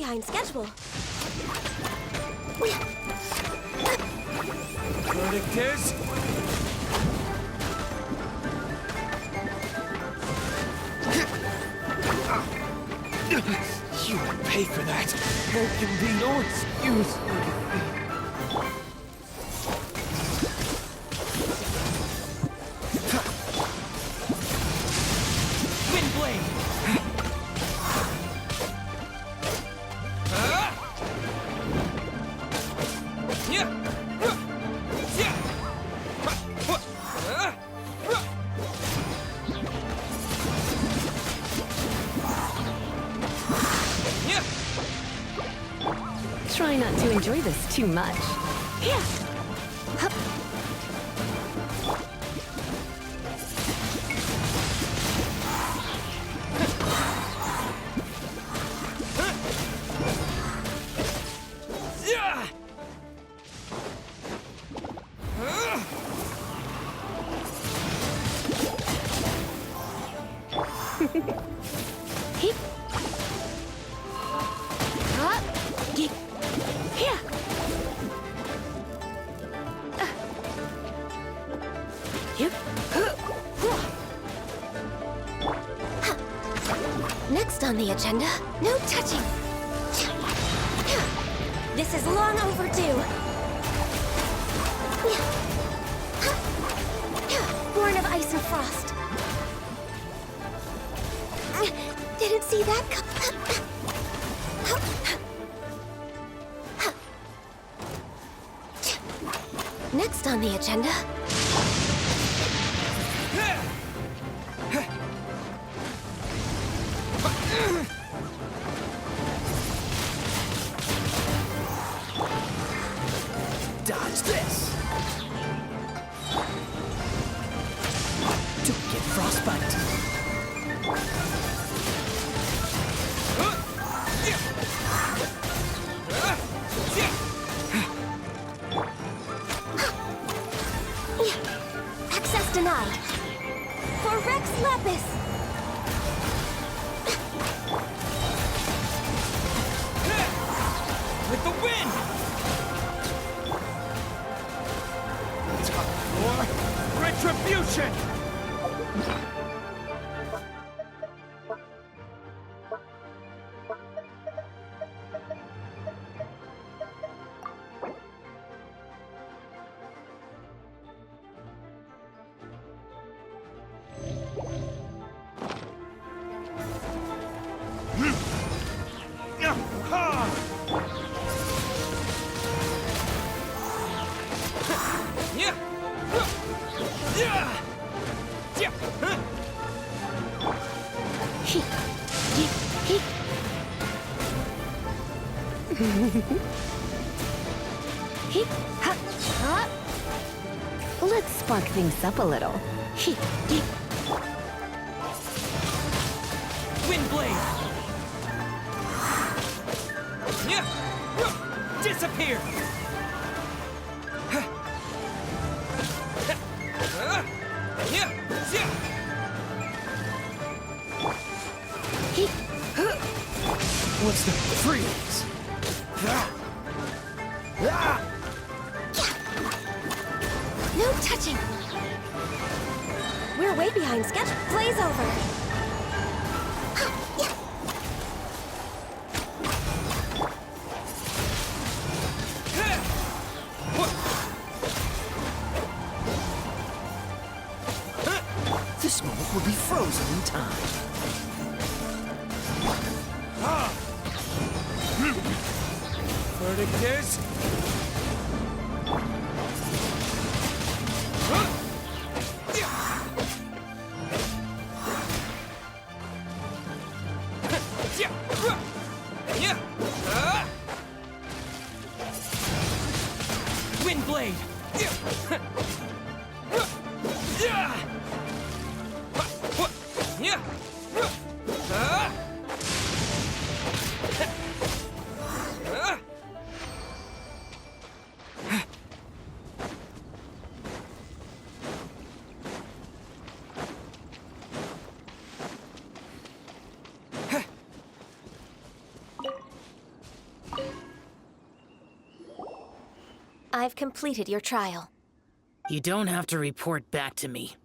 behind schedule. Verdict is... You will pay for that. There can be no excuse. Wind blade. Try not to enjoy this too much. Here. Hup. Heep. Up. Geek. Here. Yep. Next on the agenda, no touching. This is long overdue. Born of ice and frost. Didn't see that Next on the agenda... Dodge this. Don't get frostbite. Access denied. For Rex Lapis. With the wind! Time for retribution! Heep, hop, hop. Let's spark things up a little. Heep, heep. Wind blade! Disappear! Heep. What's the freeze? No touching. We're way behind schedule. Blaze over. This moment will be frozen in time. Verdict is... Wind blade! I've completed your trial. You don't have to report back to me.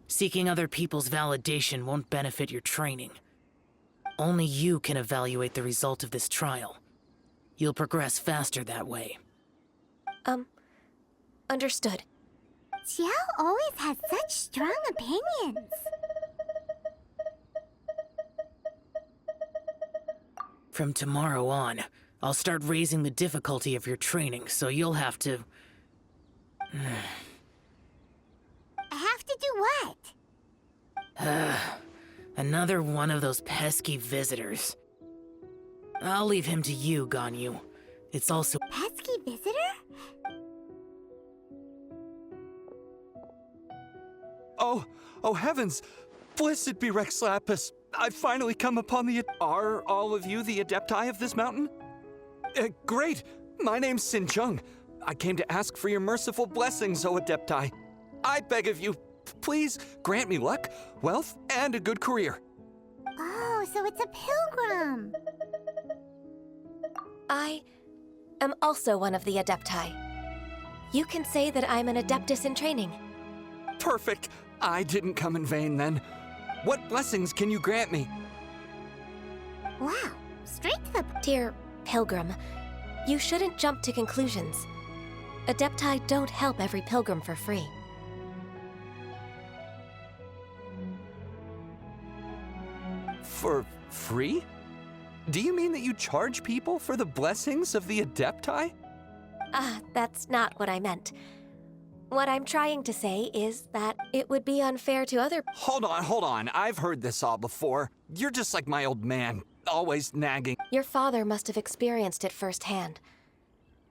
Seeking other people's validation won't benefit your training. Only you can evaluate the result of this trial. You'll progress faster that way. Understood. Xiao always has such strong opinions. From tomorrow on, I'll start raising the difficulty of your training, so you'll have to... I have to do what? Another one of those pesky visitors. I'll leave him to you, Ganyu. It's also... Pesky visitor? Oh heavens! Blessed be Rex Lapis! I've finally come upon the... Are all of you the Adepti of this mountain? Great! My name's Sin Chung. I came to ask for your merciful blessings, O Adepti. I beg of you, please grant me luck, wealth, and a good career. Oh, so it's a pilgrim. I am also one of the Adepti. You can say that I'm an Adeptus in training. Perfect! I didn't come in vain then. What blessings can you grant me? Wow, straight to the... Dear Pilgrim, you shouldn't jump to conclusions. Adepti don't help every pilgrim for free. For free? Do you mean that you charge people for the blessings of the Adepti? That's not what I meant. What I'm trying to say is that it would be unfair to other... Hold on. I've heard this all before. You're just like my old man, always nagging. Your father must have experienced it firsthand.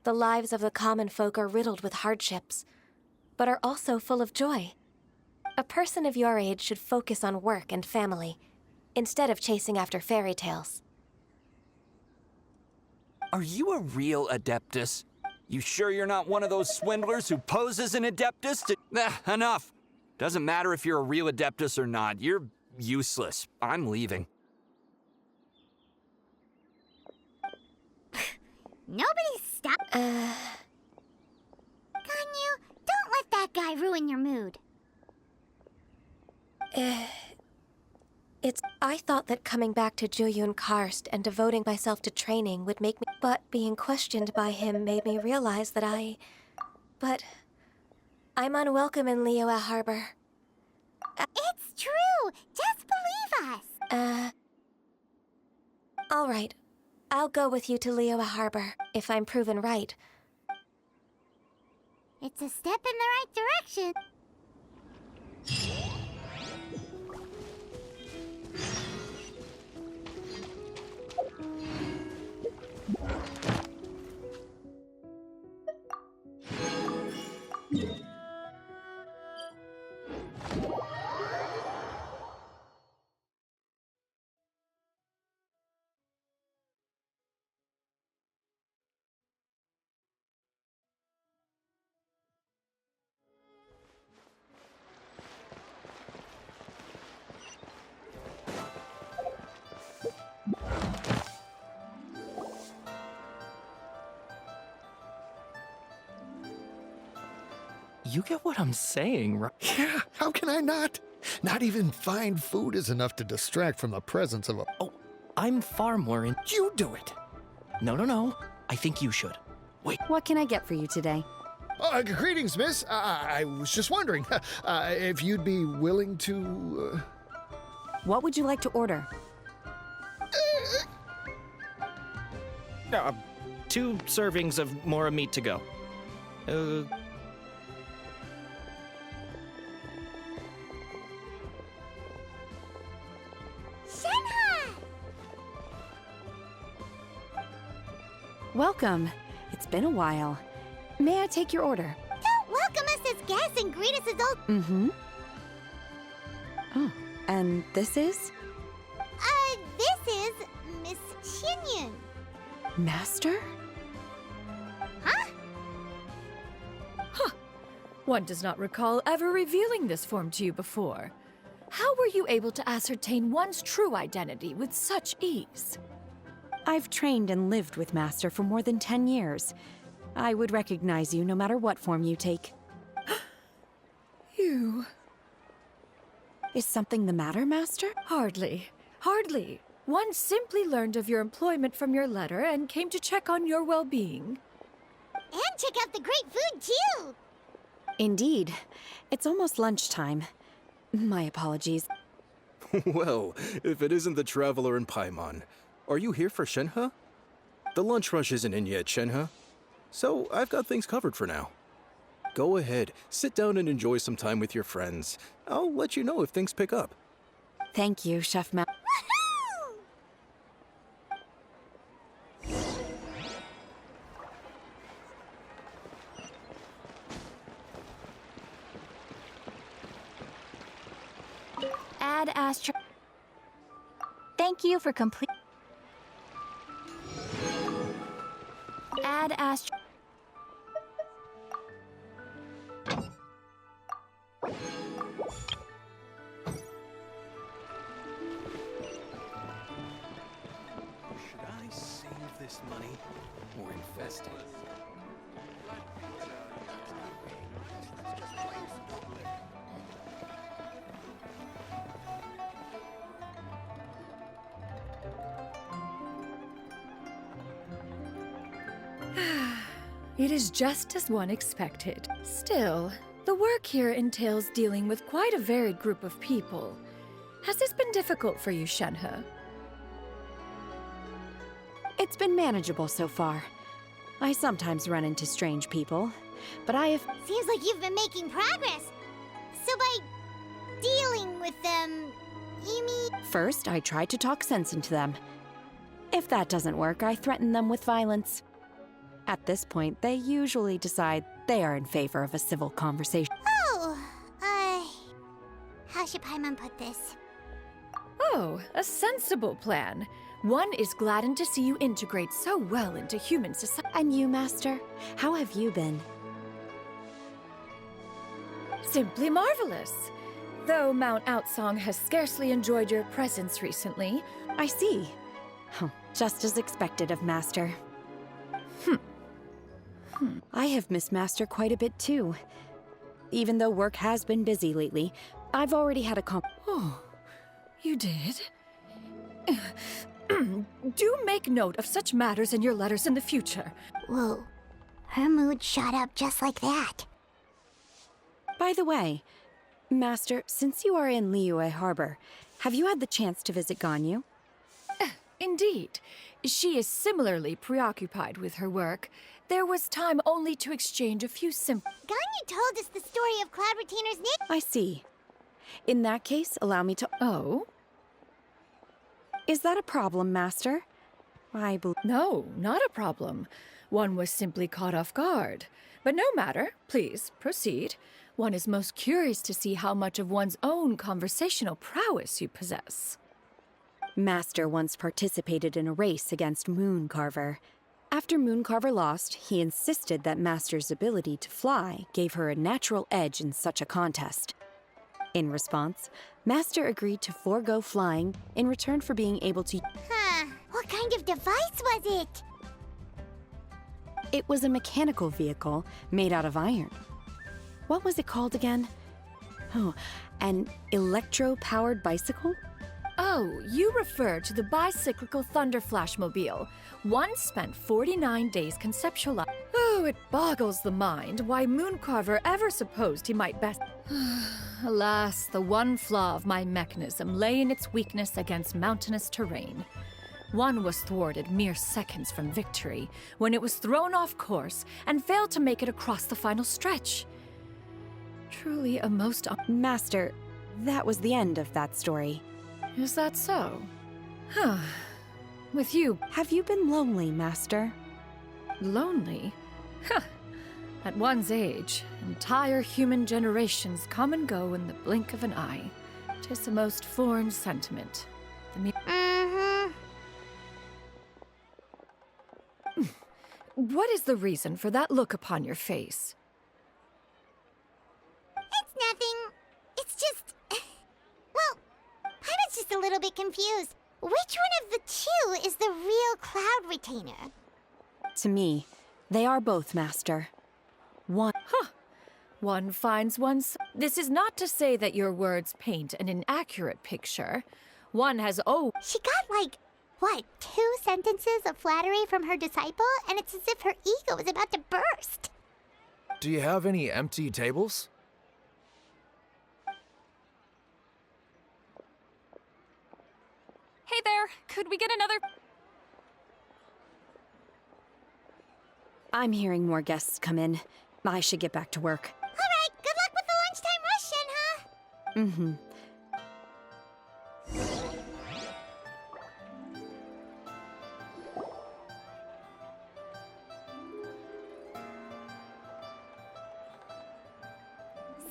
The lives of the common folk are riddled with hardships, but are also full of joy. A person of your age should focus on work and family, instead of chasing after fairy tales. Are you a real Adeptus? You sure you're not one of those swindlers who poses an Adeptus to... Enough! Doesn't matter if you're a real Adeptus or not. You're useless. I'm leaving. Nobody stop... Ganyu, don't let that guy ruin your mood. I thought that coming back to Juyun Karst and devoting myself to training would make me... But being questioned by him made me realize that But... I'm unwelcome in Liyue Harbor. It's true! Just believe us! All right. I'll go with you to Liyue Harbor, if I'm proven right. It's a step in the right direction. You get what I'm saying, right? Yeah, how can I not? Not even fine food is enough to distract from the presence of a... Oh, I'm far more in... You do it! No. I think you should. Wait. What can I get for you today? Greetings, miss. I was just wondering if you'd be willing to... What would you like to order? 2 servings of Mora meat to go. Welcome. It's been a while. May I take your order? Don't welcome us as guests and greet us as old... Mm-hmm. Oh, and this is? This is Miss Xinyun. Master? Huh? One does not recall ever revealing this form to you before. How were you able to ascertain one's true identity with such ease? I've trained and lived with Master for more than 10 years. I would recognize you no matter what form you take. You. Is something the matter, Master? Hardly. Hardly. One simply learned of your employment from your letter and came to check on your well-being. And check out the great food, too! Indeed. It's almost lunchtime. My apologies. Well, if it isn't the Traveler in Paimon, are you here for Shenhe? The lunch rush isn't in yet, Shenhe. So I've got things covered for now. Go ahead, sit down and enjoy some time with your friends. I'll let you know if things pick up. Thank you, Chef Ma. Add Astro. Thank you for complete. Add Astro. Should I save this money or invest it? It is just as one expected. Still, the work here entails dealing with quite a varied group of people. Has this been difficult for you, Shenhe? It's been manageable so far. I sometimes run into strange people, but I have... Seems like you've been making progress. So by dealing with them, you mean... First, I try to talk sense into them. If that doesn't work, I threaten them with violence. At this point, they usually decide they are in favor of a civil conversation. Oh, how should Paimon put this? Oh, a sensible plan. One is gladdened to see you integrate so well into human society. And you, Master? How have you been? Simply marvelous. Though Mount Outsong has scarcely enjoyed your presence recently. I see. Oh, just as expected of Master. I have missed Master quite a bit too. Even though work has been busy lately, I've already had a Oh, you did? Do make note of such matters in your letters in the future. Whoa, her mood shot up just like that. By the way, Master, since you are in Liyue Harbor, have you had the chance to visit Ganyu? Indeed. She is similarly preoccupied with her work. There was time only to exchange a few simple... Ganyu told us the story of Cloud Retainer's name. I see. In that case, allow me to... Oh? Is that a problem, Master? I believe... No, not a problem. One was simply caught off guard. But no matter. Please, proceed. One is most curious to see how much of one's own conversational prowess you possess. Master once participated in a race against Mooncarver. After Mooncarver lost, he insisted that Master's ability to fly gave her a natural edge in such a contest. In response, Master agreed to forego flying in return for being able to... Huh, what kind of device was it? It was a mechanical vehicle made out of iron. What was it called again? Oh, an electro-powered bicycle? Oh, you refer to the bicyclical Thunder Flashmobile. One spent 49 days conceptualizing. Oh, it boggles the mind why Mooncarver ever supposed he might best... Alas, the one flaw of my mechanism lay in its weakness against mountainous terrain. One was thwarted mere seconds from victory, when it was thrown off course and failed to make it across the final stretch. Truly a most... Master, that was the end of that story. Is that so? Huh. With you... Have you been lonely, Master? Lonely? Huh. At one's age, entire human generations come and go in the blink of an eye. 'Tis a most foreign sentiment. What is the reason for that look upon your face? It's nothing. It's just... Well, Paimon's just a little bit confused. Which one of the two is the real Cloud Retainer? To me, They are both, Master. One finds one's. This is not to say that your words paint an inaccurate picture. One has She got like, what, 2 sentences of flattery from her disciple, and it's as if her ego is about to burst. Do you have any empty tables? Hey there, could we get another? I'm hearing more guests come in. I should get back to work. All right, good luck with the lunchtime rush, Shenhe.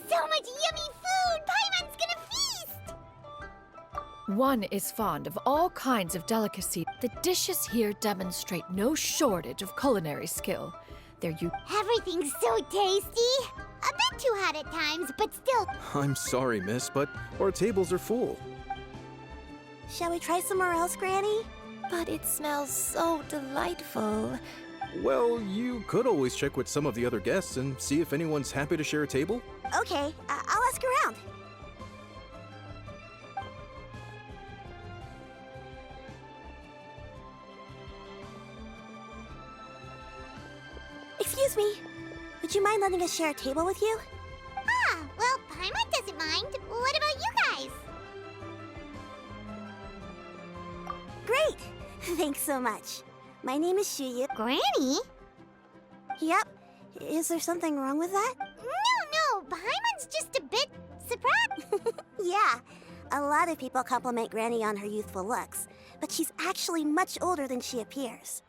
So much yummy food! Paimon's gonna feast! One is fond of all kinds of delicacy. The dishes here demonstrate no shortage of culinary skill. Everything's so tasty! A bit too hot at times, but still. I'm sorry, miss, but our tables are full. Shall we try somewhere else, Granny? But it smells so delightful. Well, you could always check with some of the other guests and see if anyone's happy to share a table. Okay, I'll ask around. Excuse me. Would you mind letting us share a table with you? Ah, well, Paimon doesn't mind. What about you guys? Great! Thanks so much. My name is Shuyu. Granny? Yep. Is there something wrong with that? No, Paimon's just a bit surprised. Yeah. A lot of people compliment Granny on her youthful looks, but she's actually much older than she appears.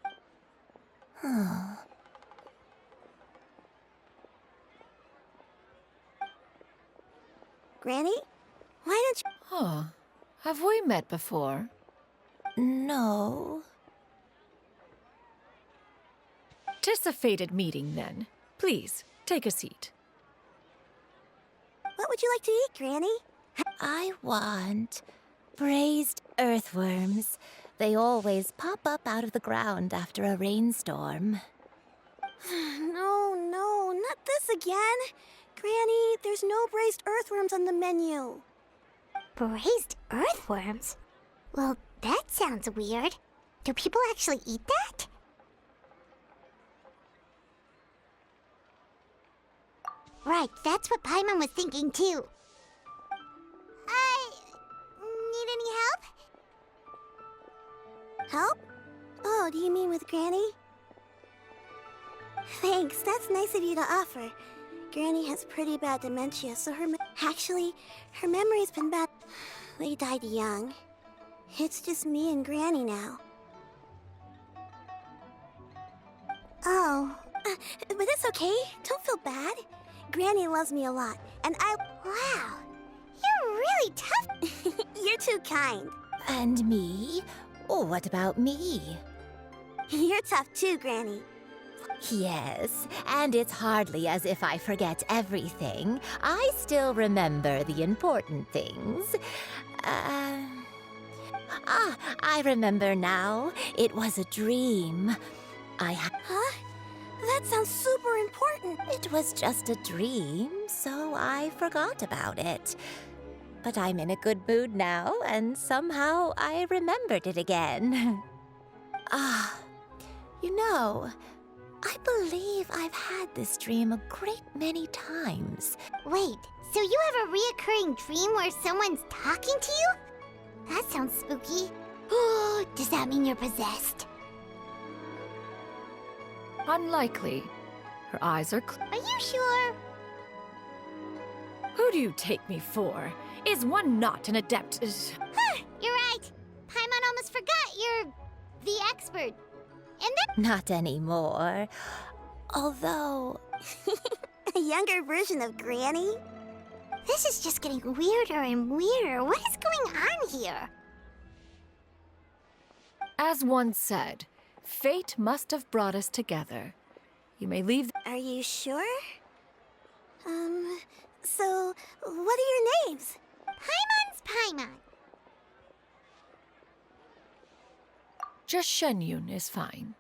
Granny? Why don't you... Huh. Have we met before? No. Tis a fated meeting, then. Please, take a seat. What would you like to eat, Granny? I want braised earthworms. They always pop up out of the ground after a rainstorm. No, not this again. Granny, there's no braised earthworms on the menu. Braised earthworms? Well, that sounds weird. Do people actually eat that? Right, that's what Paimon was thinking too. Need any help? Help? Oh, do you mean with Granny? Thanks, that's nice of you to offer. Granny has pretty bad dementia, so her memory's been bad. They died young. It's just me and Granny now. Oh, but it's okay. Don't feel bad. Granny loves me a lot, and Wow, you're really tough. You're too kind. And me? Oh, what about me? You're tough too, Granny. Yes, and it's hardly as if I forget everything. I still remember the important things. I remember now. It was a dream. Huh? That sounds super important. It was just a dream, so I forgot about it. But I'm in a good mood now, and somehow I remembered it again. You know, I believe I've had this dream a great many times. Wait, so you have a reoccurring dream where someone's talking to you? That sounds spooky. Does that mean you're possessed? Unlikely. Her eyes are Are you sure? Who do you take me for? Is one not an adept? You're right. Paimon almost forgot you're the expert. And then Not anymore. Although... a younger version of Granny? This is just getting weirder and weirder. What is going on here? As one said, fate must have brought us together. You may leave. Are you sure? So, what are your names? Paimon's Paimon. Just Shenyun is fine.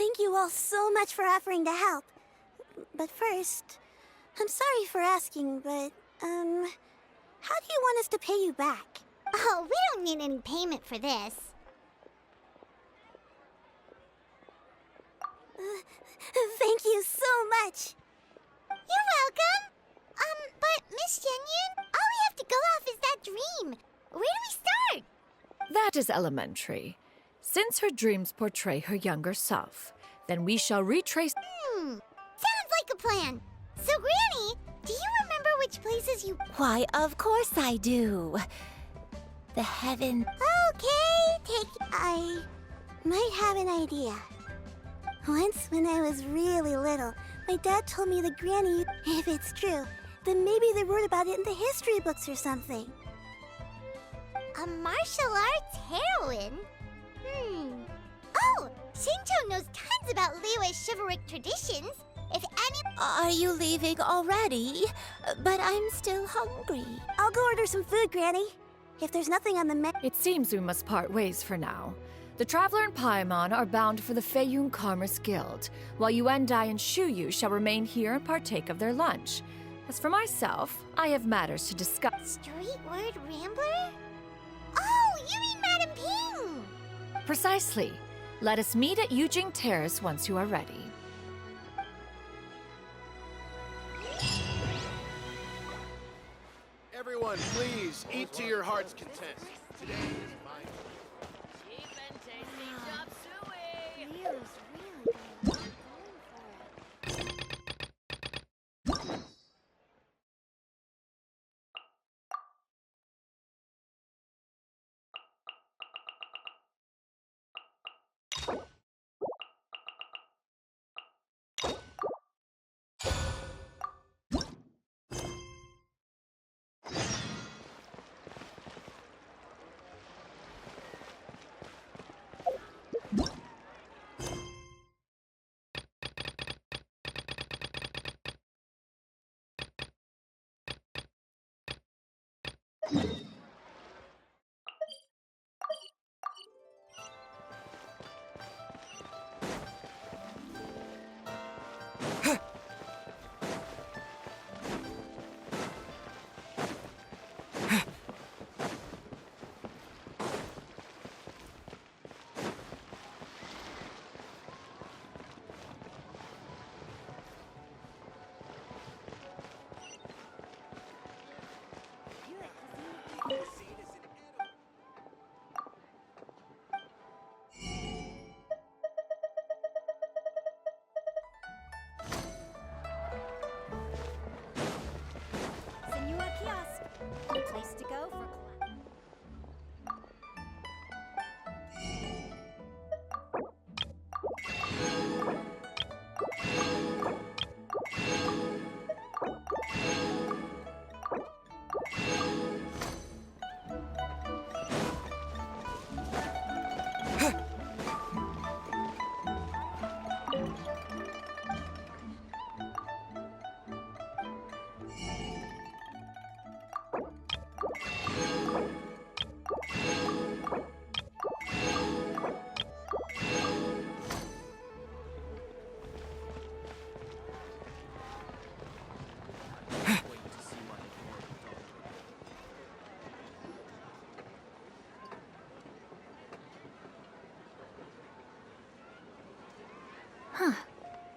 Thank you all so much for offering to help. But first, I'm sorry for asking, but, how do you want us to pay you back? Oh, we don't need any payment for this. Thank you so much. You're welcome. But Miss Yenyun, all we have to go off is that dream. Where do we start? That is elementary. Since her dreams portray her younger self, then we shall retrace. Sounds like a plan. So, Granny, do you remember which places you... Why, of course I do. The heaven... Okay, I might have an idea. Once, when I was really little, my dad told me that Granny, if it's true, then maybe they wrote about it in the history books or something. A martial arts heroine? Oh, Shincho knows tons about Liyue's chivalric traditions. If any... Are you leaving already? But I'm still hungry. I'll go order some food, Granny. If there's nothing on the menu... It seems we must part ways for now. The Traveler and Paimon are bound for the Feiyun Commerce Guild, while Yuendai and Shuyu shall remain here and partake of their lunch. As for myself, I have matters to discuss. Street word rambler? Oh, you mean Madam Ping! Precisely. Let us meet at Yujing Terrace once you are ready. Everyone, please eat to your heart's content. Today is my... Place to go for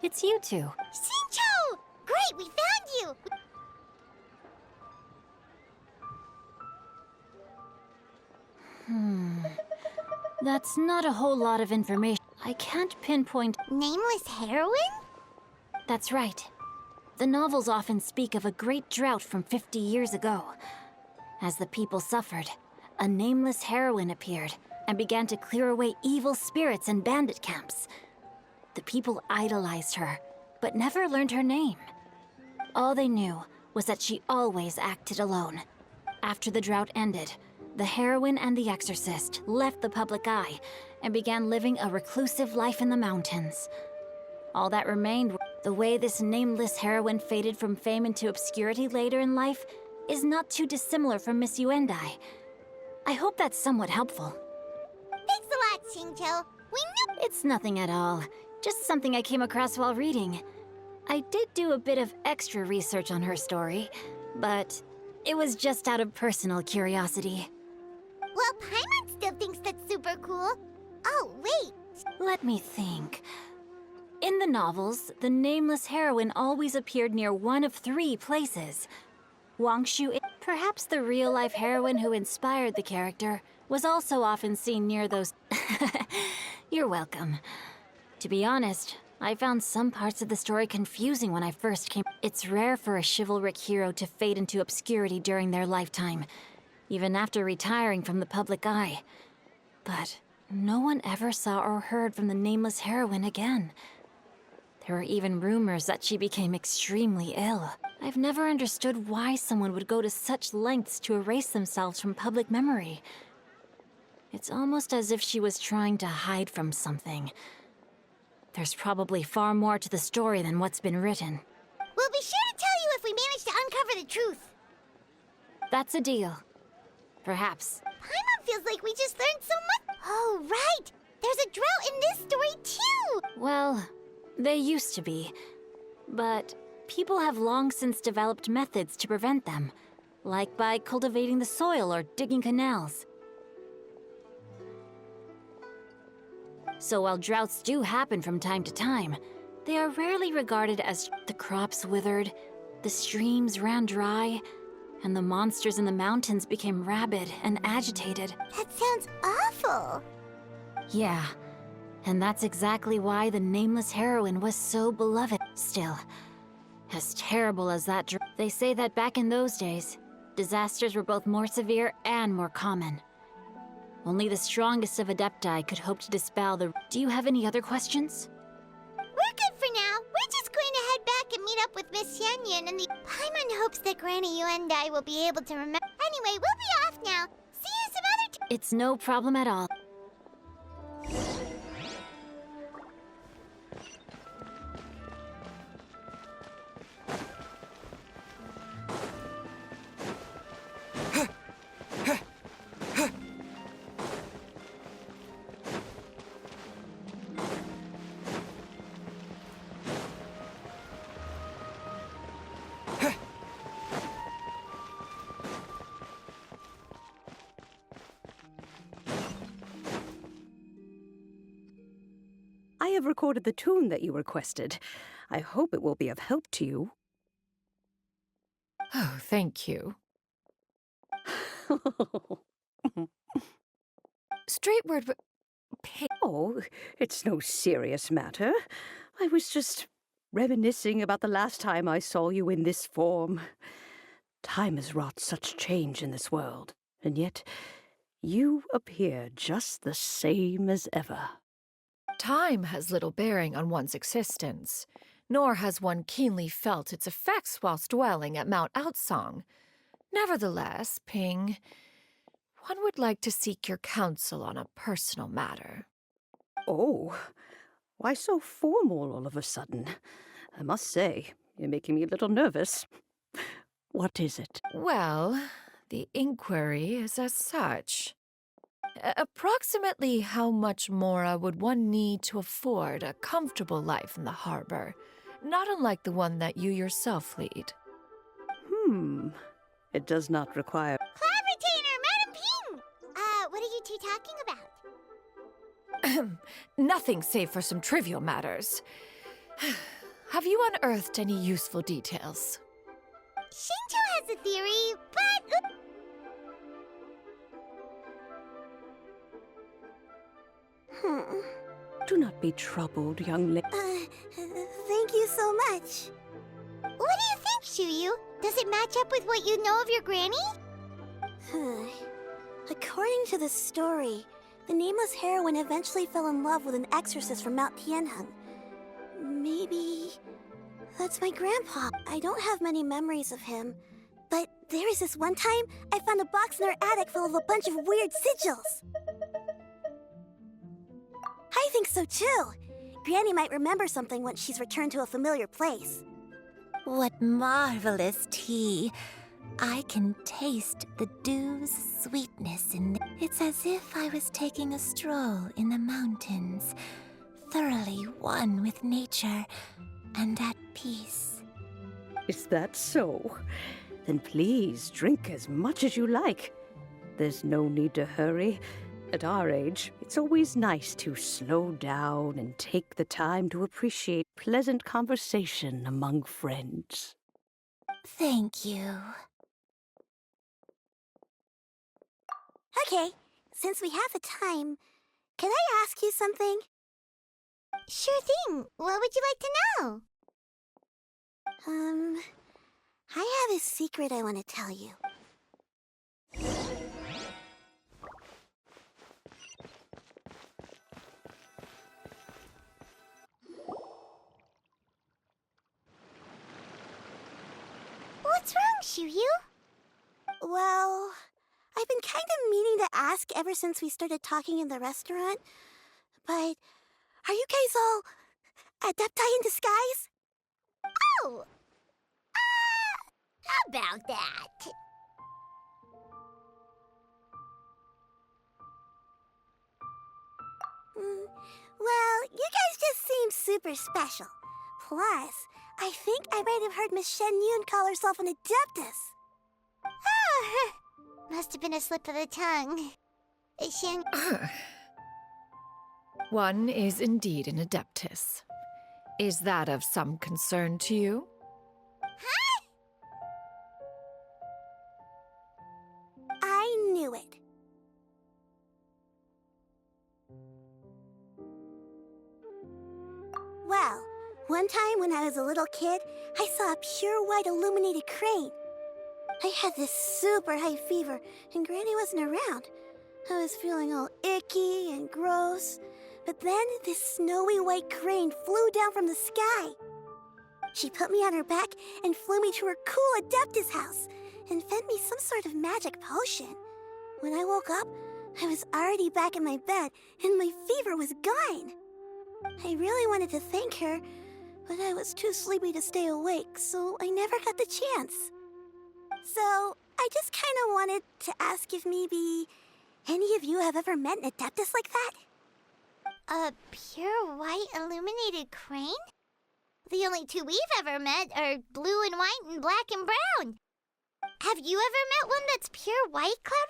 It's you two. Shincho! Great, we found you! That's not a whole lot of information. I can't pinpoint... Nameless heroine? That's right. The novels often speak of a great drought from 50 years ago. As the people suffered, a nameless heroine appeared and began to clear away evil spirits and bandit camps. The people idolized her, but never learned her name. All they knew was that she always acted alone. After the drought ended, the heroine and the exorcist left the public eye and began living a reclusive life in the mountains. All that remained, the way this nameless heroine faded from fame into obscurity later in life, is not too dissimilar from Miss Yuendai. I hope that's somewhat helpful. Thanks a lot, Shincho. We knew... It's nothing at all. Just something I came across while reading. I did do a bit of extra research on her story, but it was just out of personal curiosity. Well, Paimon still thinks that's super cool. Oh, wait. Let me think. In the novels, the nameless heroine always appeared near one of 3 places. Wangshu, perhaps the real-life heroine who inspired the character, was also often seen near those... You're welcome. To be honest, I found some parts of the story confusing when I first came. It's rare for a chivalric hero to fade into obscurity during their lifetime, even after retiring from the public eye. But no one ever saw or heard from the nameless heroine again. There were even rumors that she became extremely ill. I've never understood why someone would go to such lengths to erase themselves from public memory. It's almost as if she was trying to hide from something. There's probably far more to the story than what's been written. We'll be sure to tell you if we manage to uncover the truth. That's a deal. Perhaps. Paimon feels like we just learned so much. Oh, right. There's a drought in this story, too. Well, they used to be. But people have long since developed methods to prevent them, like by cultivating the soil or digging canals. So while droughts do happen from time to time, they are rarely regarded as the crops withered, the streams ran dry, and the monsters in the mountains became rabid and agitated. That sounds awful. Yeah, and that's exactly why the nameless heroine was so beloved. Still, as terrible as that they say that back in those days, disasters were both more severe and more common. Only the strongest of Adepti could hope to dispel the... Do you have any other questions? We're good for now. We're just going to head back and meet up with Miss Yanyan and the... Paimon hopes that Granny you and I will be able to remember... Anyway, we'll be off now. See you some other time. It's no problem at all. I have recorded the tune that you requested. I hope it will be of help to you. Oh, thank you. Straightward, Oh, it's no serious matter. I was just reminiscing about the last time I saw you in this form. Time has wrought such change in this world, and yet you appear just the same as ever. Time has little bearing on one's existence, nor has one keenly felt its effects whilst dwelling at Mount Outsong. Nevertheless, Ping, one would like to seek your counsel on a personal matter. Oh, why so formal all of a sudden? I must say, you're making me a little nervous. What is it? Well, the inquiry is as such. Approximately how much mora would one need to afford a comfortable life in the harbor, not unlike the one that you yourself lead? It does not require... Cloud Retainer, Madam Ping! What are you two talking about? Nothing save for some trivial matters. Have you unearthed any useful details? Shinto has a theory, but... Do not be troubled, young lady. Thank you so much. What do you think, Shuyu? Does it match up with what you know of your granny? According to the story, the nameless heroine eventually fell in love with an exorcist from Mount Tianheng. Maybe that's my grandpa. I don't have many memories of him, but there was this one time I found a box in our attic full of a bunch of weird sigils. I think so too. Granny might remember something once she's returned to a familiar place. What marvelous tea. I can taste the dew's sweetness in it. It's as if I was taking a stroll in the mountains, thoroughly one with nature and at peace. Is that so? Then please drink as much as you like. There's no need to hurry. At our age, it's always nice to slow down and take the time to appreciate pleasant conversation among friends. Thank you. Okay, since we have the time, can I ask you something? Sure thing. What would you like to know? I have a secret I want to tell you. What's wrong, Shiryu? Well, I've been kind of meaning to ask ever since we started talking in the restaurant, but are you guys all adepti in disguise? Oh! How about that? Well, you guys just seem super special. Plus, I think I might have heard Miss Shen Yun call herself an adeptus. Oh, must have been a slip of the tongue. Shen... One is indeed an adeptus. Is that of some concern to you? Huh? I knew it. Well, one time when I was a little kid, I saw a pure white illuminated crane. I had this super high fever, and Granny wasn't around. I was feeling all icky and gross. But then this snowy white crane flew down from the sky. She put me on her back and flew me to her cool Adeptus house and fed me some sort of magic potion. When I woke up, I was already back in my bed and my fever was gone. I really wanted to thank her, but I was too sleepy to stay awake, so I never got the chance. So I just kind of wanted to ask if maybe any of you have ever met an Adeptus like that? A pure white illuminated crane? The only two we've ever met are blue and white and black and brown. Have you ever met one that's pure white, Cloud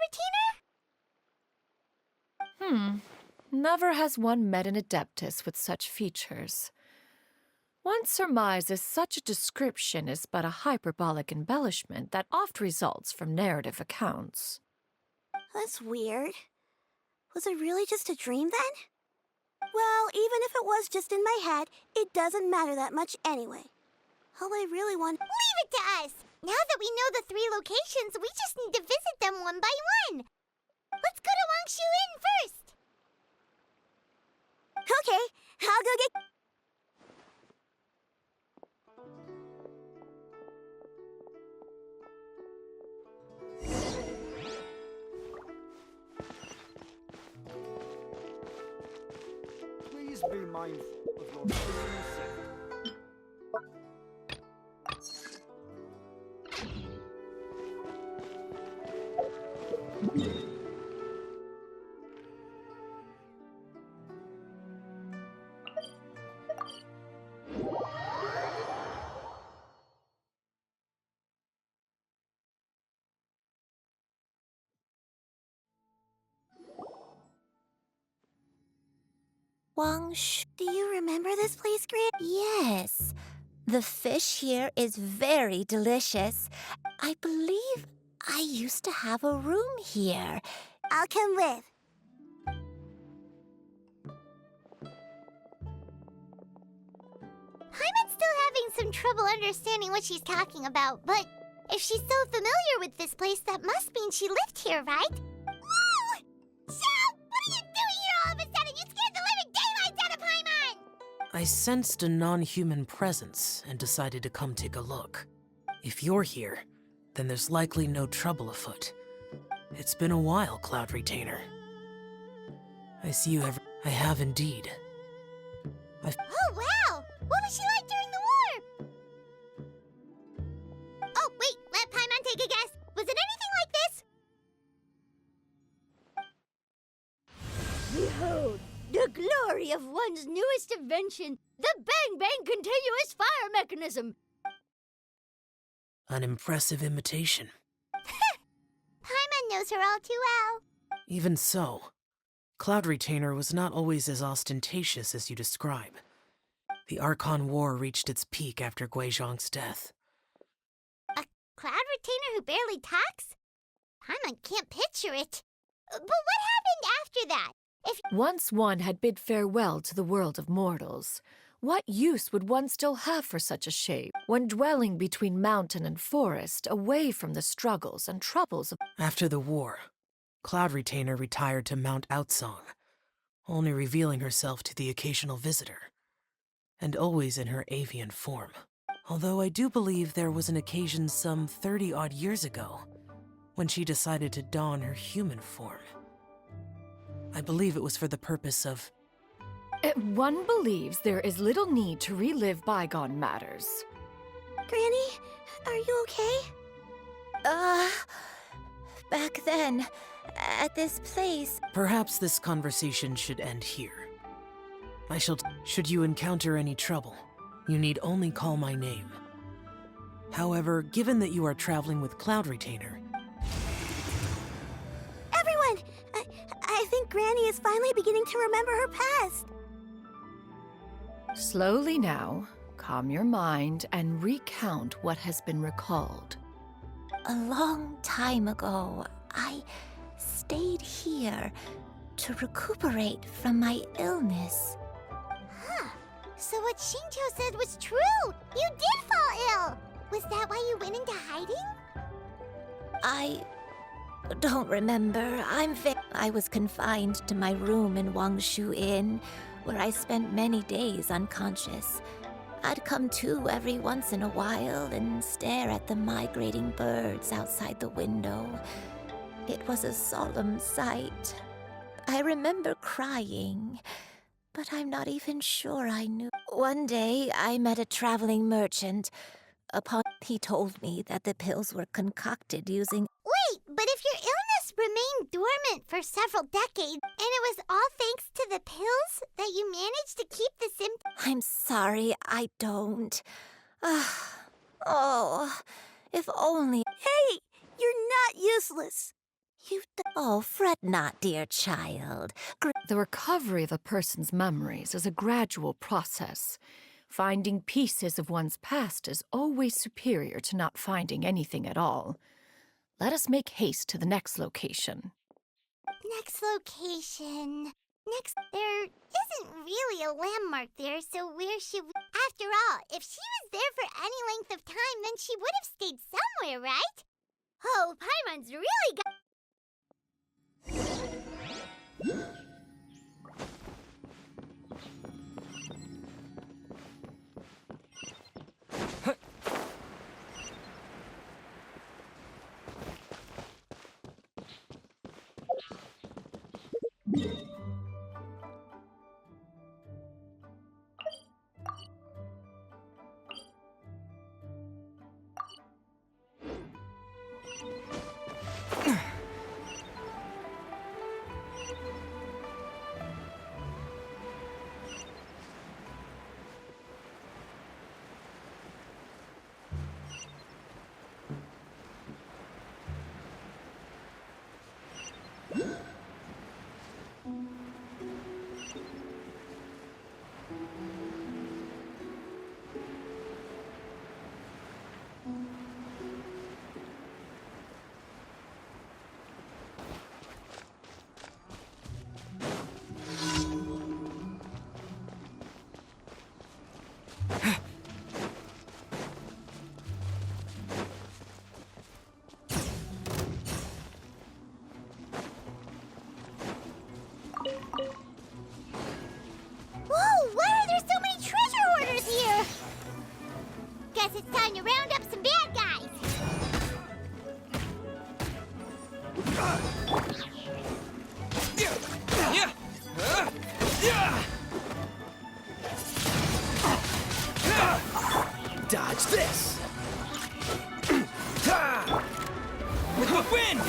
Retainer? Never has one met an adeptus with such features. One surmises such a description is but a hyperbolic embellishment that oft results from narrative accounts. That's weird. Was it really just a dream then? Well, even if it was just in my head, it doesn't matter that much anyway. All I really want... Leave it to us! Now that we know the 3 locations, we just need to visit them one by one. Let's go to Wangshu Inn first! Okay, I'll go get... Please be mindful of your personal safety. Wangshu. Do you remember this place, Gran? Yes. The fish here is very delicious. I believe I used to have a room here. I'll come with. Paimon's still having some trouble understanding what she's talking about, but if she's so familiar with this place, that must mean she lived here, right? Whoa! Shao! What are you doing here all of a sudden? You scared the living daylights out of Paimon! I sensed a non-human presence and decided to come take a look. If you're here, then there's likely no trouble afoot. It's been a while, Cloud Retainer. I see you have... I have indeed. Oh, wow! What was she like during the war? Oh, wait, let Paimon take a guess. Was it anything like this? Behold, the glory worthy of one's newest invention, the Bang Bang Continuous Fire Mechanism. An impressive imitation. Paimon knows her all too well. Even so, Cloud Retainer was not always as ostentatious as you describe. The Archon War reached its peak after Guizhong's death. A Cloud Retainer who barely talks? Paimon can't picture it. But what happened after that? Once one had bid farewell to the world of mortals, what use would one still have for such a shape when dwelling between mountain and forest, away from the struggles and troubles of... After the war, Cloud Retainer retired to Mount Outsong, only revealing herself to the occasional visitor, and always in her avian form. Although I do believe there was an occasion some 30-odd years ago when she decided to don her human form. I believe it was for the purpose of... One believes there is little need to relive bygone matters. Granny, are you okay? Back then, at this place... Perhaps this conversation should end here. Should you encounter any trouble, you need only call my name. However, given that you are traveling with Cloud Retainer... Everyone! I think Granny is finally beginning to remember her past. Slowly now, calm your mind and recount what has been recalled. A long time ago, I stayed here to recuperate from my illness. Huh. So what Shinto said was true! You did fall ill! Was that why you went into hiding? I don't remember. I was confined to my room in Wangshu Inn, where I spent many days unconscious. I'd come to every once in a while and stare at the migrating birds outside the window. It was a solemn sight. I remember crying, but I'm not even sure I knew. One day, I met a traveling merchant. He told me that the pills were concocted using... Wait, but if your illness remained dormant for several decades, and it was all thanks to the pills that you managed to keep the symptoms... I'm sorry, I don't. Oh, if only... Hey, you're not useless. Oh, fret not, dear child. The recovery of a person's memories is a gradual process. Finding pieces of one's past is always superior to not finding anything at all. Let us make haste to the next location. Next location... There isn't really a landmark there, so where should we... After all, if she was there for any length of time, then she would have stayed somewhere, right? Oh, Paimon's really got... Whoa, why are there so many treasure hoarders here? Guess it's time to round up some bad guys. Dodge this! With the wind!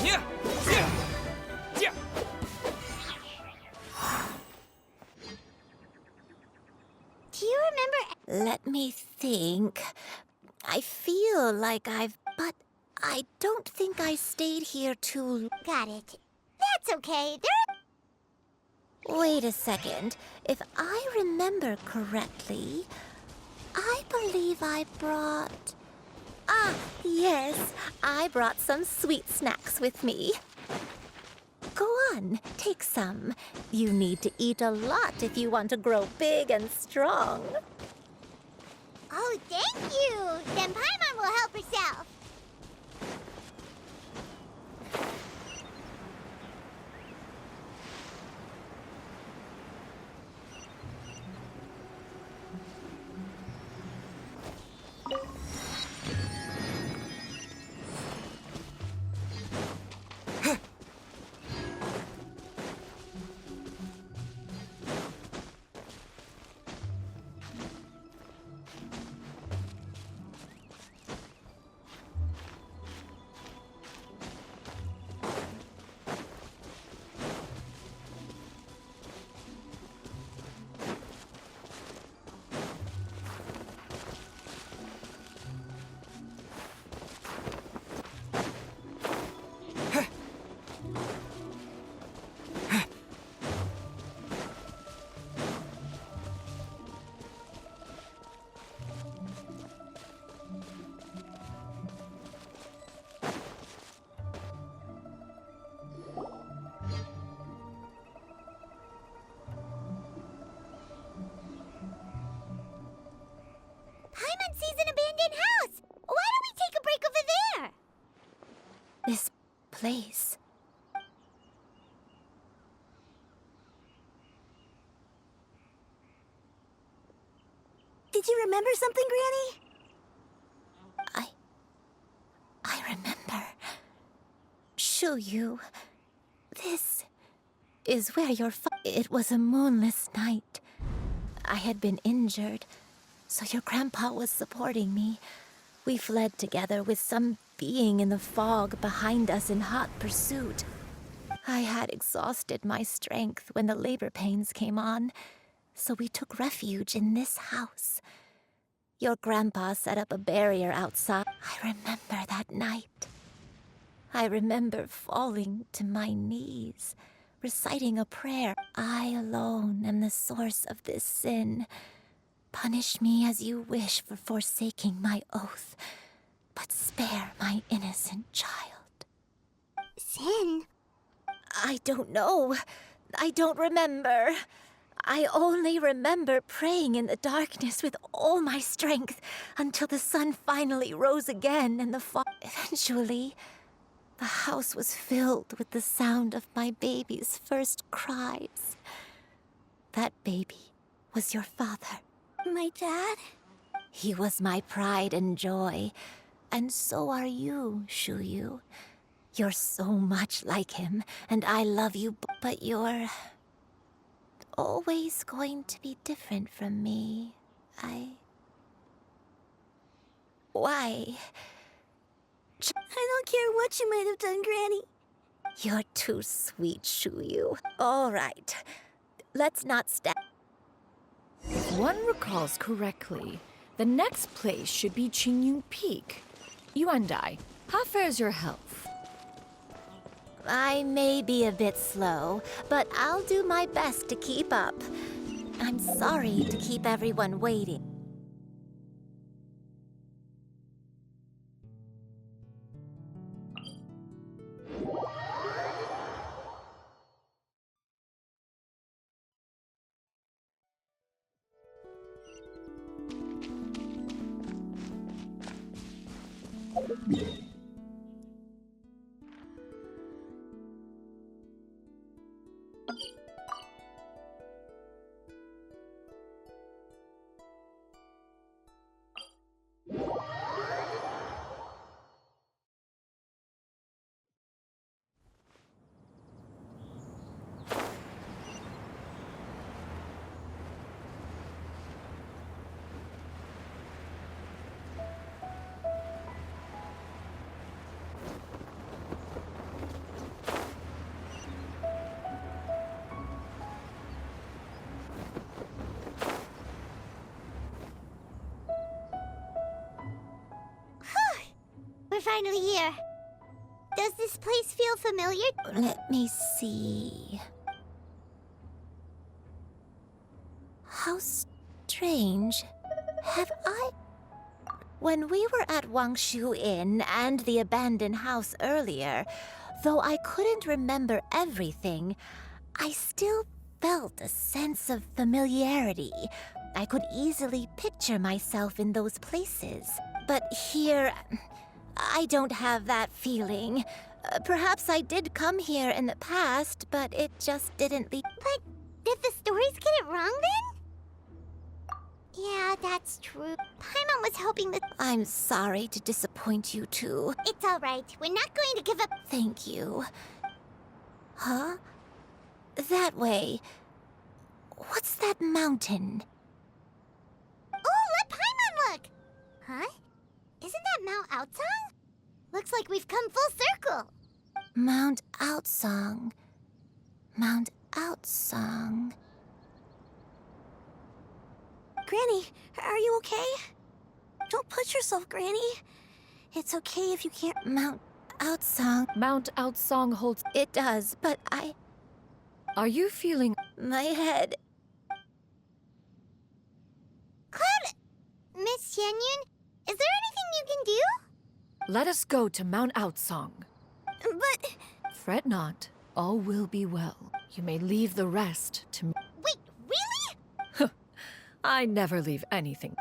Yeah! Yeah! Yeah! Do you remember? Let me think. I feel like but I don't think I stayed here too. Got it. That's okay. Wait a second. If I remember correctly, I believe I brought... Ah, yes. I brought some sweet snacks with me. Go on, take some. You need to eat a lot if you want to grow big and strong. Oh, thank you! Then Paimon will help herself. Paimon sees an abandoned house! Why don't we take a break over there? This place... Did you remember something, Granny? I remember. Shuyu, this is where your It was a moonless night. I had been injured, so your grandpa was supporting me. We fled together with some being in the fog behind us in hot pursuit. I had exhausted my strength when the labor pains came on, so we took refuge in this house. Your grandpa set up a barrier outside. I remember that night. I remember falling to my knees, reciting a prayer. I alone am the source of this sin. Punish me as you wish for forsaking my oath, but spare my innocent child. Sin? I don't know. I don't remember. I only remember praying in the darkness with all my strength until the sun finally rose again and the fog. Eventually, the house was filled with the sound of my baby's first cries. That baby was your father. My dad? He was my pride and joy, and so are you, Shuyu. You're so much like him, and I love you, but you're always going to be different from me. Why? I don't care what you might have done, Granny. You're too sweet, Shuyu. All right, let's not step. If one recalls correctly, the next place should be Qingyun Peak. Yuandai, how fares your health? I may be a bit slow, but I'll do my best to keep up. I'm sorry to keep everyone waiting. we're finally here. Does this place feel familiar? Let me see. How strange. Have I... When we were at Wangshu Inn and the abandoned house earlier, though I couldn't remember everything, I still felt a sense of familiarity. I could easily picture myself in those places. But here, I don't have that feeling. Perhaps I did come here in the past, but it just didn't leave. But did the stories get it wrong then? Yeah, that's true. Paimon was hoping that... I'm sorry to disappoint you too. It's all right. We're not going to give up. Thank you. Huh? That way. What's that mountain? Oh, let Paimon look! Huh? Isn't that Mount Outsong? Looks like we've come full circle. Mount Outsong. Mount Outsong. Granny, are you okay? Don't push yourself, Granny. It's okay if you can't... Mount Outsong. Mount Outsong holds... It does, but I... Are you feeling... My head... Cloud... Miss Xianyun, is there anything you can do? Let us go to Mount Outsong. But... Fret not. All will be well. You may leave the rest to me. Wait, really? I never leave anything.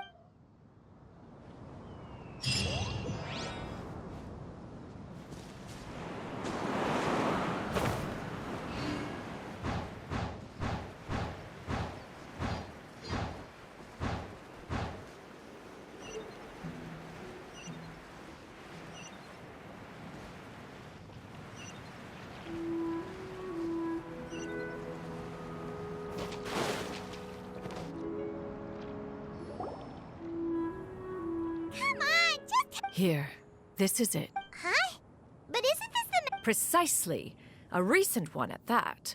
Here, this is it. Huh? But isn't this the... Precisely. A recent one at that.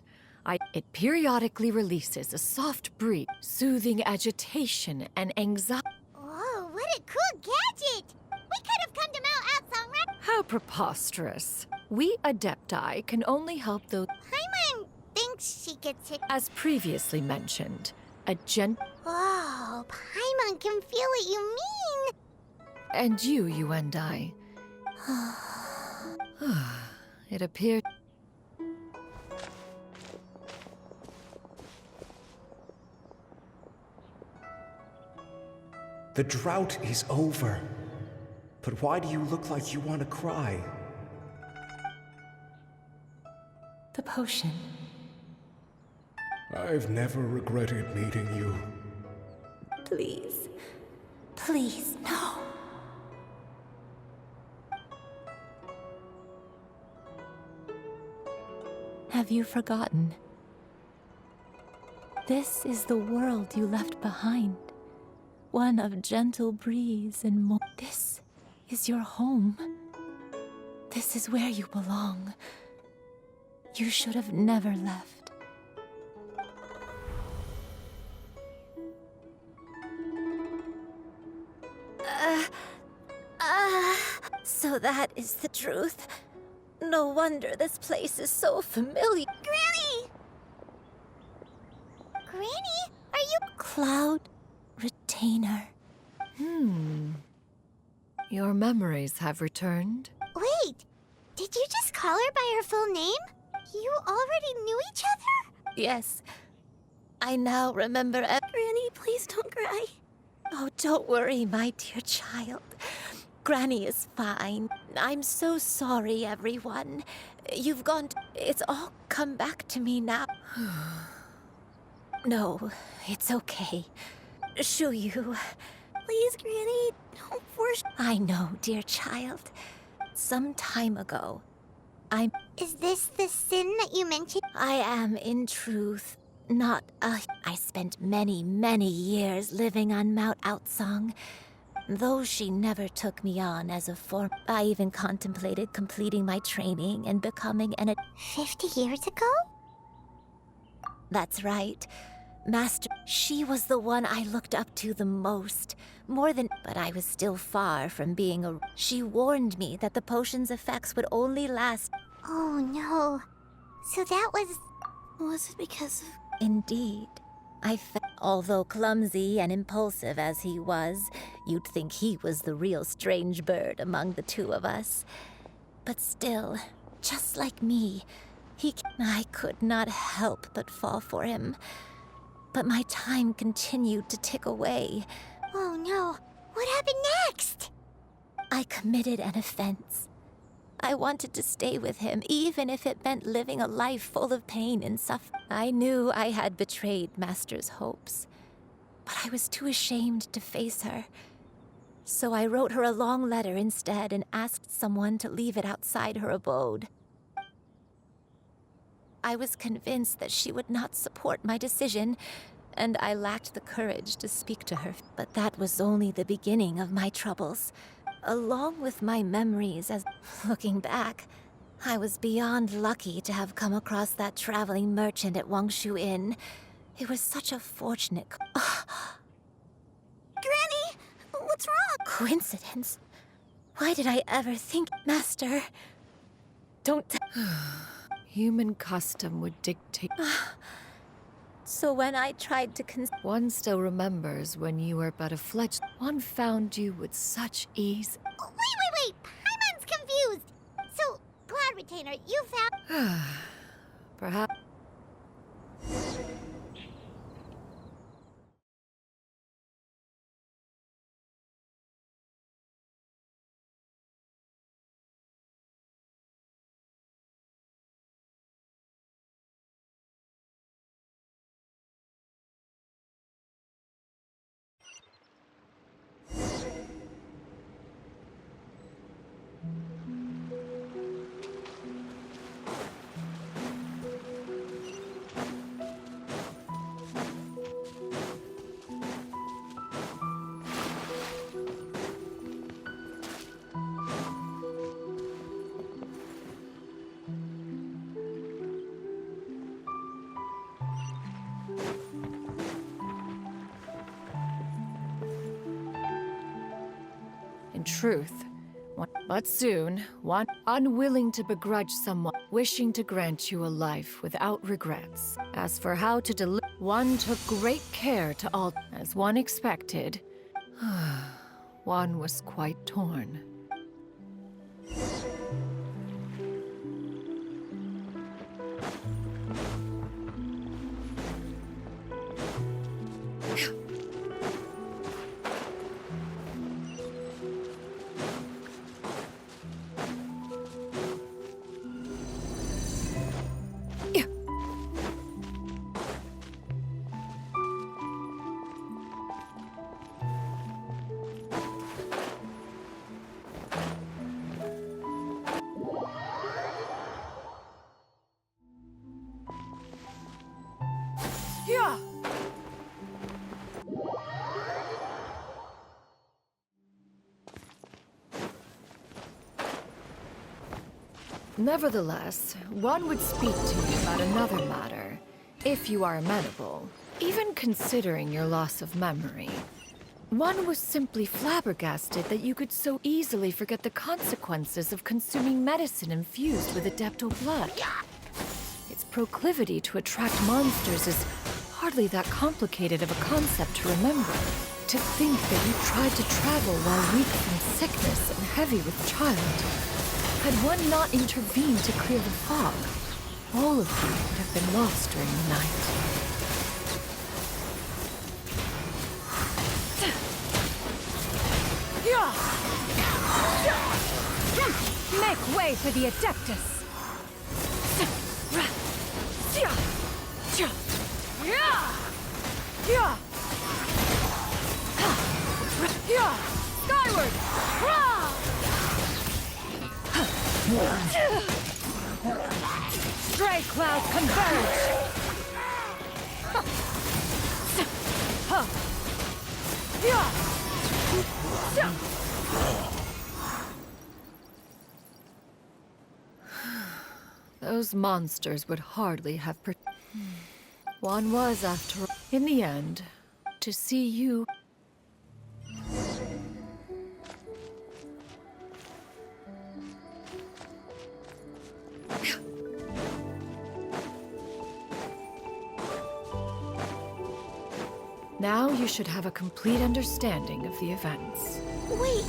It periodically releases a soft breeze, soothing agitation and anxiety. Whoa, what a cool gadget! We could have come to Mount Outsong right... How preposterous. We Adepti can only help those... Paimon thinks she gets hit... As previously mentioned, a Oh, Paimon can feel what you mean! And you and I. It appeared... The drought is over. But why do you look like you want to cry? The potion. I've never regretted meeting you. Please. Please, no. Have you forgotten? This is the world you left behind. One of gentle breeze and more. This is your home. This is where you belong. You should have never left. So that is the truth. No wonder this place is so familiar. Granny! Granny, are you... Cloud Retainer. Your memories have returned? Wait, did you just call her by her full name? You already knew each other? Yes. I now remember... Granny, please don't cry. Oh, don't worry, my dear child. Granny is fine. I'm so sorry, everyone. You've gone... It's all come back to me now. No, it's okay. Shuyu. Please, Granny, don't force... I know, dear child. Some time ago, Is this the sin that you mentioned? I am, in truth, not a... I spent many, many years living on Mount Outsong. Though she never took me on as a form, I even contemplated completing my training and becoming an... 50 years ago? That's right. Master, she was the one I looked up to the most. More than... But I was still far from being a... She warned me that the potion's effects would only last... Oh no. So that was... Was it because of... Indeed. Although clumsy and impulsive as he was, you'd think he was the real strange bird among the two of us. But still, just like me, I could not help but fall for him. But my time continued to tick away. Oh no. What happened next? I committed an offense. I wanted to stay with him, even if it meant living a life full of pain and suffering. I knew I had betrayed Master's hopes, but I was too ashamed to face her. So I wrote her a long letter instead and asked someone to leave it outside her abode. I was convinced that she would not support my decision, and I lacked the courage to speak to her. But that was only the beginning of my troubles. Along with my memories as... Looking back, I was beyond lucky to have come across that traveling merchant at Wangshu Inn. It was such a fortunate... Granny! What's wrong? Coincidence? Why did I ever think... Master... Don't... Human custom would dictate... So when I tried to One still remembers when you were but a fledgling. One found you with such ease. Oh, wait! Paimon's confused! So, Cloud Retainer, you found... Perhaps... In truth, but soon, one unwilling to begrudge someone, wishing to grant you a life without regrets. As for how to deliver, one took great care to all, as one expected. One was quite torn. Yeah. Nevertheless, one would speak to you about another matter, if you are amenable, even considering your loss of memory. One was simply flabbergasted that you could so easily forget the consequences of consuming medicine infused with Adeptal blood. Its proclivity to attract monsters is hardly that complicated of a concept to remember. To think that you tried to travel while weak from sickness and heavy with child. Had one not intervened to clear the fog, all of you would have been lost during the night. Make way for the Adeptus! Skyward! Stray clouds converge! Those monsters would hardly have One was, after all. In the end, to see you... Now you should have a complete understanding of the events. Wait,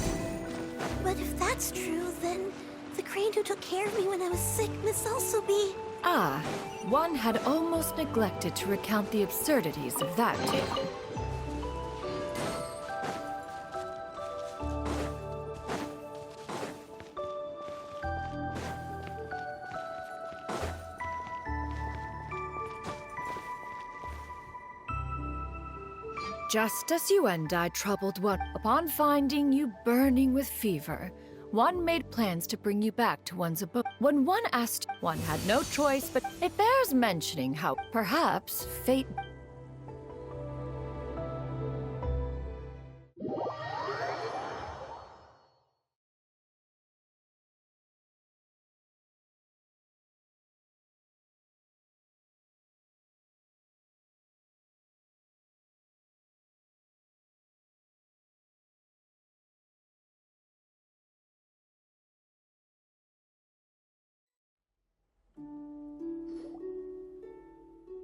but if that's true, then the crane who took care of me when I was sick must also be... Ah, one had almost neglected to recount the absurdities of that tale. Just as you and I troubled one, upon finding you burning with fever, one made plans to bring you back to one's abode. When one asked, one had no choice, but it bears mentioning how perhaps fate...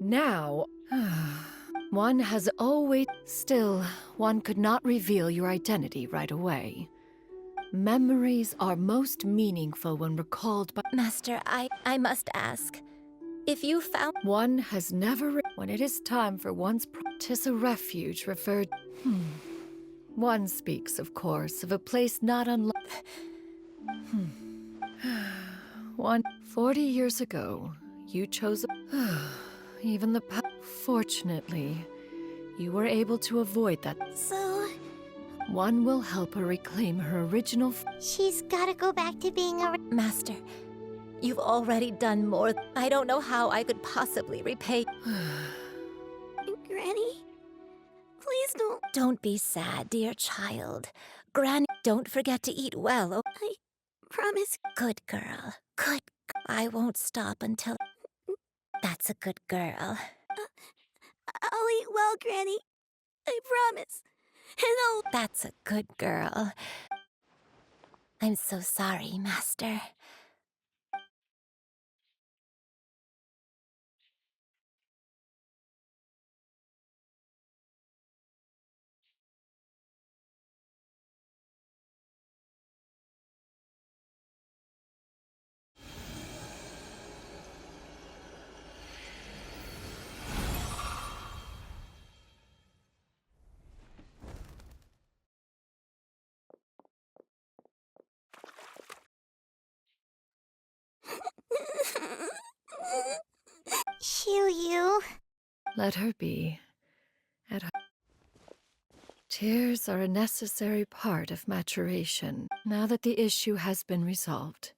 Now, one has always... Still, one could not reveal your identity right away. Memories are most meaningful when recalled by... Master, I must ask. If you found... One has never... When it is time for one's... 'Tis a refuge referred... One speaks, of course, of a place not unlike... 40 years ago, you chose... Even the... Fortunately, you were able to avoid that. So... One will help her reclaim her original... She's gotta go back to being a... Master, you've already done more. I don't know how I could possibly repay... Granny? Please don't... Don't be sad, dear child. Granny, don't forget to eat well, oh? I promise... Good girl. Good. I won't stop until... That's a good girl. I'll eat well, Granny. I promise. And I'll... That's a good girl. I'm so sorry, Master. Shoo-you. Let her be. Tears are a necessary part of maturation. Now that the issue has been resolved,